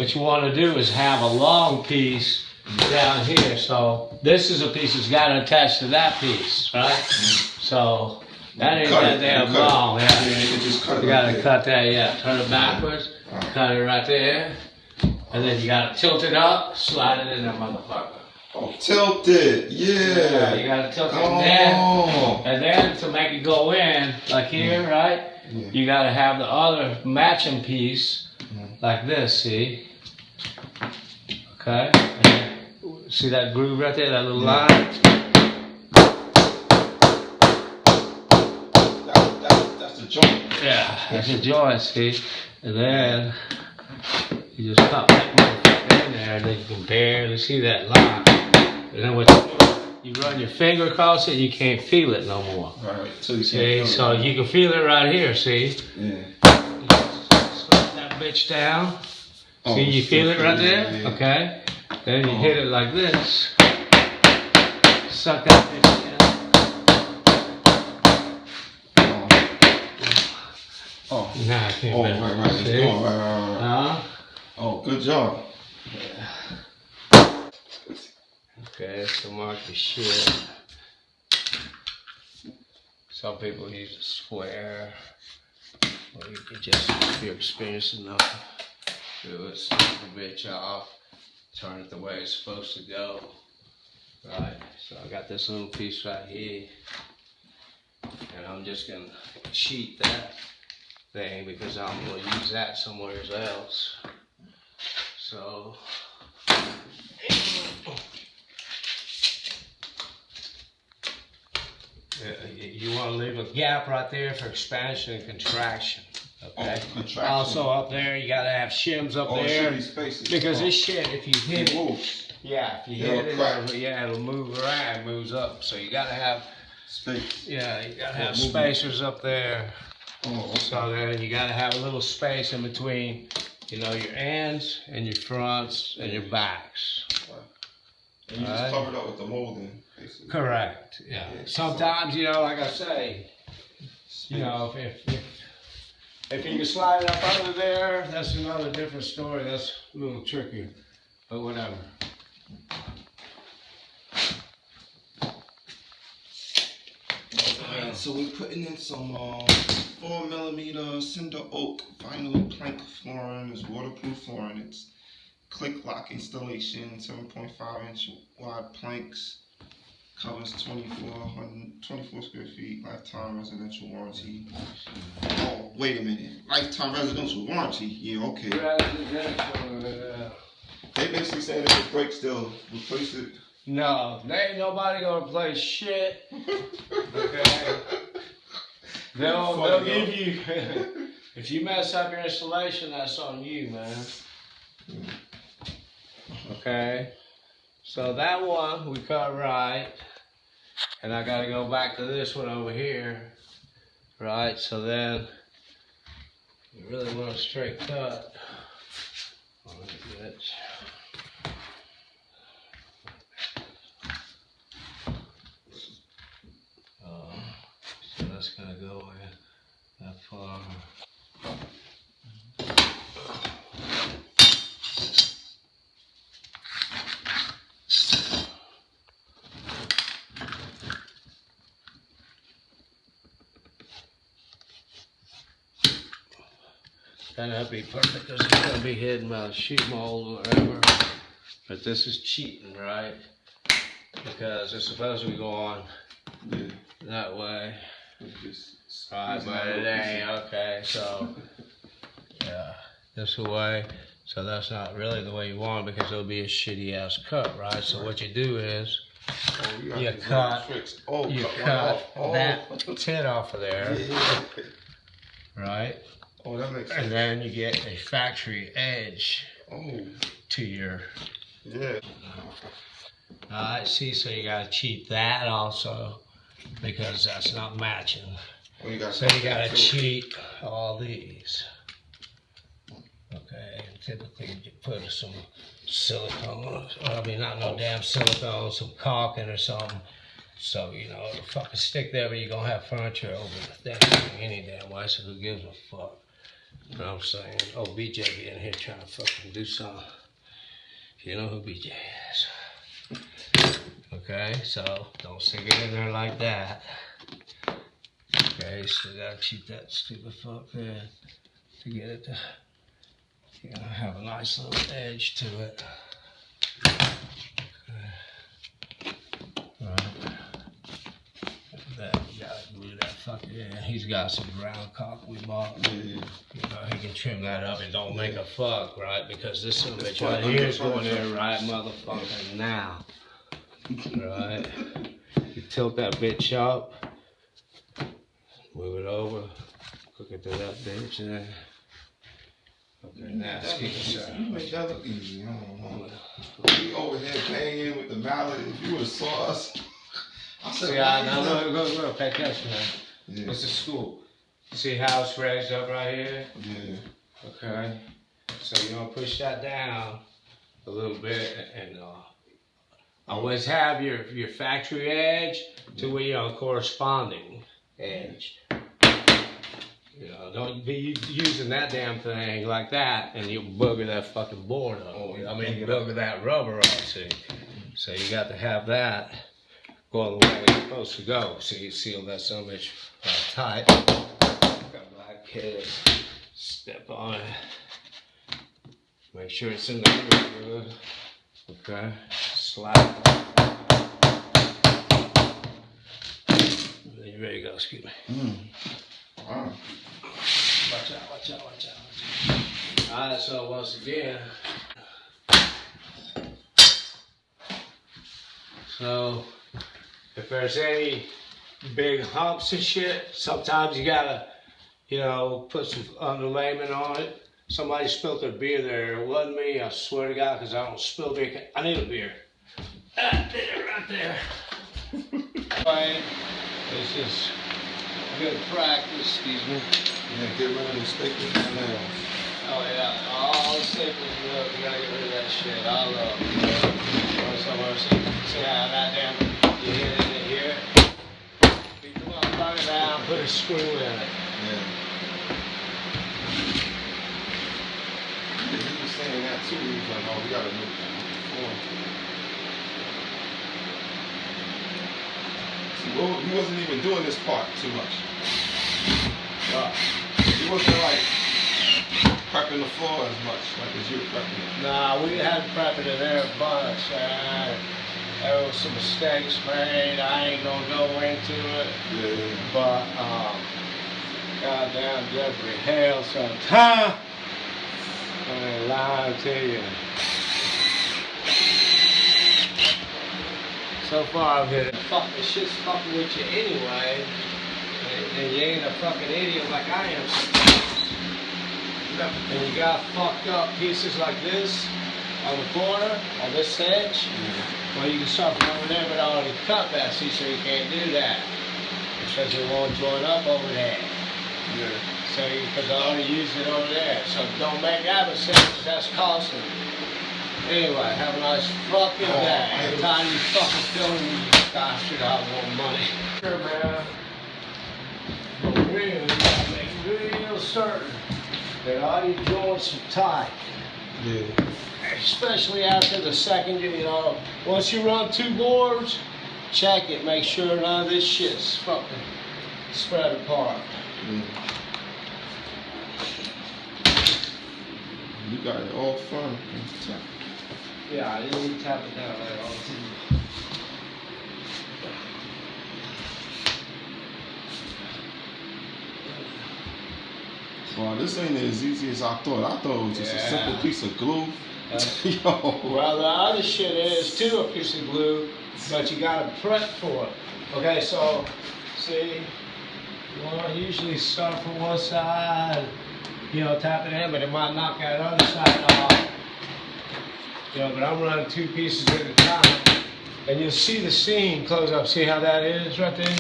what you want to do is have a long piece down here. So this is a piece that's got to attach to that piece, right? So that ain't that damn long. Yeah, you got to cut that. Yeah, turn it backwards, cut it right there, and then you got to tilt it up, slide it in there, motherfucker. Oh, tilt it, yeah. You got to tilt it in, and then to make it go in, like here, right? Yeah. You got to have the other matching piece, like this. See? Okay. See that groove right there, that little line? That's the joint. Yeah, that's the joint, see? And then you just pop that motherfucker in there, and then you can barely see that line. And then what you run your finger across it, you can't feel it no more. Right, so you see? So you can feel it right here, see? Yeah. Slap that bitch down. Oh, see, you feel it right there? Yeah. Okay. Then you hit it like this. Suck that bitch down. Oh. Nah, I can't. Oh, right. It's going right. Oh, good job. Yeah. Okay, so mark the shit. Some people use a square. Or you can just, if you're experienced enough, do it, snap the bitch off. Turn it the way it's supposed to go, right? So I got this little piece right here, and I'm just gonna cheat that thing because I'm gonna use that somewhere else. So you want to leave a gap right there for expansion and contraction. Okay. Oh, also up there, you gotta have shims up there because this shit, if you hit it, moves. Yeah, if you hit it, it'll move around, moves up. So you gotta have space. Yeah, you gotta have spacers up there. Oh, okay. So then you gotta have a little space in between, you know, your ends and your fronts and your backs. And you just cover it up with the molding, basically. Correct. Yeah. Sometimes, you know, like I say, you know, if you can slide it up under there, that's another different story. That's a little tricky, but whatever. Alright, so we're putting in some 4mm cinder oak vinyl plank flooring. It's waterproof flooring. It's click lock installation, 7.5-inch wide planks. Covers 24 square feet, lifetime residential warranty. Oh, wait a minute. Lifetime residential warranty? Yeah, okay. They basically say that if it breaks, they'll replace it. No, there ain't nobody gonna replace shit. Okay. They'll give you, if you mess up your installation, that's on you, man. Okay. So that one we cut right. And I gotta go back to this one over here, right? So then, you really want a straight cut on it. So that's gonna go in that far. That'd be perfect because it's gonna be hidden by the sheet mold or whatever. But this is cheating, right? Because it's supposed to be going that way. Right, but it ain't. Okay, so yeah, this way. So that's not really the way you want it because it'll be a shitty ass cut, right? So what you do is you cut that tit off of there, right? Oh, that makes sense. And then you get a factory edge to your. Yeah. Alright, see, so you gotta cheat that also because that's not matching. So you gotta cheat all these. Okay, and typically you put some silicone, I mean not no damn silicone, some caulking or something. So, you know, it'll fucking stick there, but you're gonna have furniture over the thing any damn way, so who gives a fuck? You know what I'm saying? Oh, BJ be in here trying to fucking do something. You know who BJ is. Okay, so don't stick it in there like that. Okay, so you gotta keep that stupid fuck there to get it to, you gotta have a nice little edge to it. Okay. Right. That, you gotta glue that fucker in. He's got some ground cock we bought. You know, he can trim that up and don't make a fuck, right? Because this son of a bitch right here is going in right motherfucking now. Right? You tilt that bitch up, move it over, cook it to that bitch there. Okay, now let's keep it sir. You make that look easy. I don't know. We over here playing with the mallet. If you would have saw us, I said, yeah, no, go, pay attention, man. Yeah. This is school. See how it's raised up right here? Yeah. Okay. So you're gonna push that down a little bit and always have your factory edge to where you're on corresponding edge. You know, don't be using that damn thing like that and you'll bugger that fucking board up. I mean, bugger that rubber up, see. So you got to have that going the way it's supposed to go. So you seal that so much tight. Got black kid, step on it. Make sure it's in there good. Okay, slide. There you go, excuse me. Wow. Watch out. Alright, so once again, so if there's any big humps and shit, sometimes you gotta, you know, put some underlayment on it. Somebody spilled their beer there. It wasn't me, I swear to God, because I don't spill beer. I need a beer. There, right there. This is good practice, excuse me. Yeah, get rid of the staples and nails. Oh yeah, all the staples, you gotta get rid of that shit. I love it. See how that damn, you hit it in here, beat the motherfucker down, put a screw in it. Yeah. He was saying that too. He was like, oh, we gotta move that. See, well, he wasn't even doing this part too much. He wasn't like prepping the floor as much, like as you were prepping it. Nah, we had to prep it in there a bunch. There was some mistakes made. I ain't gonna go into it. Yeah. But, goddamn Jeffrey Hale sometime. I ain't lying to you. So far I've hit it. Fuck, this shit's fucking with you anyway. And you ain't a fucking idiot like I am. And you got fucked up pieces like this on the corner, on this edge. Well, you can start from over there, but I already cut that, see, so you can't do that. Because it won't join up over there. Yeah. So, because I already used it over there. So don't make that mistake, because that's costly. Anyway, have a nice fucking day. Every time you fucking film me, you bastard, I want money. Sure, man. For real, you gotta make real certain that all your joints are tight. Yeah. Especially after the second, you know, once you run 2 boards, check it, make sure none of this shit's fucking spread apart. You got it all firm. Yeah, I didn't even tap it down like all the time. Well, this ain't as easy as I thought. I thought it was just a simple piece of glue. Yo. Well, the other shit is too a piece of glue, but you gotta prep for it. Okay, so see, you want to usually start from one side, you know, tap it in, but it might knock that other side off. You know, but I'm running 2 pieces at a time, and you'll see the seam close up. See how that is right there?